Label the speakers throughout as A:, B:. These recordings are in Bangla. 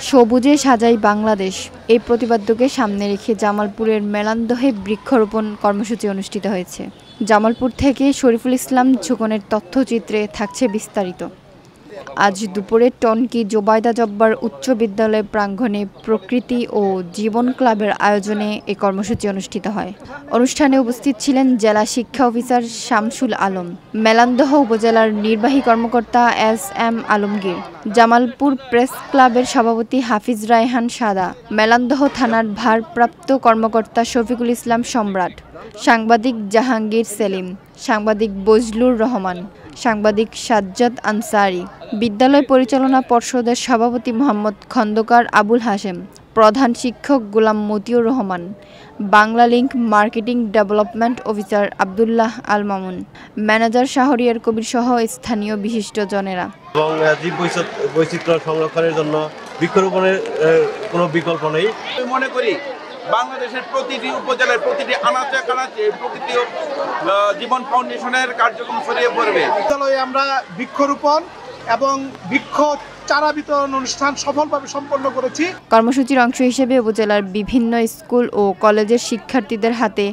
A: সবুজে সাজাই বাংলাদেশ এই প্রতিপাদ্যকে সামনে রেখে জামালপুরের মেলান্দহে বৃক্ষরোপণ কর্মসূচি অনুষ্ঠিত হয়েছে। জামালপুর থেকে শরীফুল ইসলাম ঝুকনের তথ্যচিত্রে থাকছে বিস্তারিত। আজ দুপুরে টনকি জোবায়দা জব্বার উচ্চ বিদ্যালয় প্রাঙ্গণে প্রকৃতি ও জীবন ক্লাবের আয়োজনে এই কর্মসূচি অনুষ্ঠিত হয়। অনুষ্ঠানে উপস্থিত ছিলেন জেলা শিক্ষা অফিসার শামসুল আলম, মেলান্দহ উপজেলার নির্বাহী কর্মকর্তা এস.এম. আলমগীর, জামালপুর প্রেস ক্লাবের সভাপতি হাফিজ রায়হান সাদা, মেলান্দহ থানার ভারপ্রাপ্ত কর্মকর্তা শফিকুল ইসলাম সম্রাট, সাংবাদিক জাহাঙ্গীর সেলিম, সাংবাদিক বজলুর রহমান, সাংবাদিক সাজ্জাদ আনসারি, বিদ্যালয় পরিচালনা পর্ষদের সভাপতি মোহাম্মদ খন্দকার আবুল হাশেম, প্রধান শিক্ষক Golam Motiur Rahman, Banglalink marketing development officer Abdullah Al Mamun, manager Shahriar Kabir সহ স্থানীয় বিশিষ্টজনেরা।
B: এবং জীব বৈচিত্র্য সংরক্ষণের জন্য বৃক্ষরোপণের কোনো বিকল্প নেই।
C: আমি মনে করি বাংলাদেশের প্রতিটি উপজেলার প্রতিটি আনাচে কানাচে প্রকৃতি জীবন ফাউন্ডেশনের কার্যক্রম ছড়িয়ে পড়বে।
D: বিদ্যালয়ে আমরা বৃক্ষরোপণ এবং বৃক্ষ চারা বিতরণ অনুষ্ঠান সফলভাবে সম্পন্ন করেছি।
A: কর্মসূচির অংশ হিসেবে উপজেলার বিভিন্ন স্কুল ও কলেজের শিক্ষার্থীদের হাতে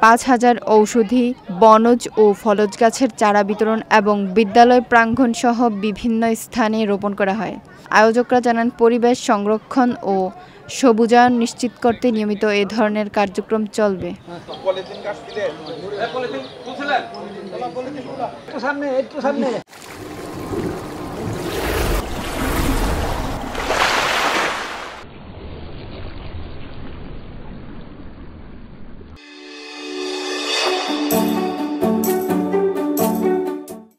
A: ৫,০০০ ঔষধি, বনজ ও ফলজ গাছের চারা বিতরণ এবং বিদ্যালয় প্রাঙ্গণ সহ বিভিন্ন স্থানে রোপণ করা হয়। আয়োজকরা জানান, পরিবেশ সংরক্ষণ ও সবুজায়ন নিশ্চিত করতে নিয়মিত এ ধরনের কার্যক্রম চলবে।